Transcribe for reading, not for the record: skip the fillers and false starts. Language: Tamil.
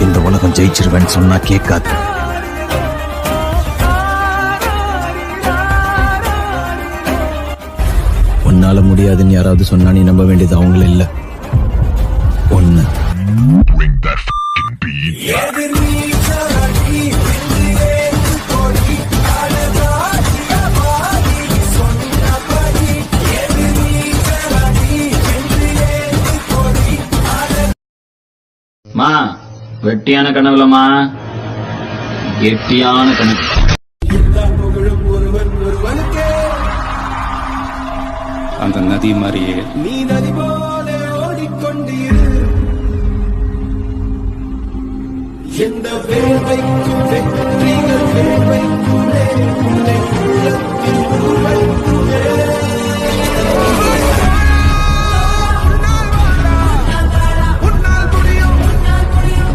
இந்த உலகம் ஜெயிச்சிருவேன்னு சொன்னா கேட்காது. உன்னால முடியாதுன்னு யாராவது சொன்னா நீ நம்ப வேண்டியது அவங்கள இல்ல, ஒண்ணு. மா வெட்டியான கனவுலமா, கெட்டியான கனவு. அந்த நதி மாதிரியே நீ நதி போல ஓடிக்கொண்டீர். எந்த வேர்வைக்கும் வெற்றிகள் வேர்வைக்குள்ளே உள்ளத்தில்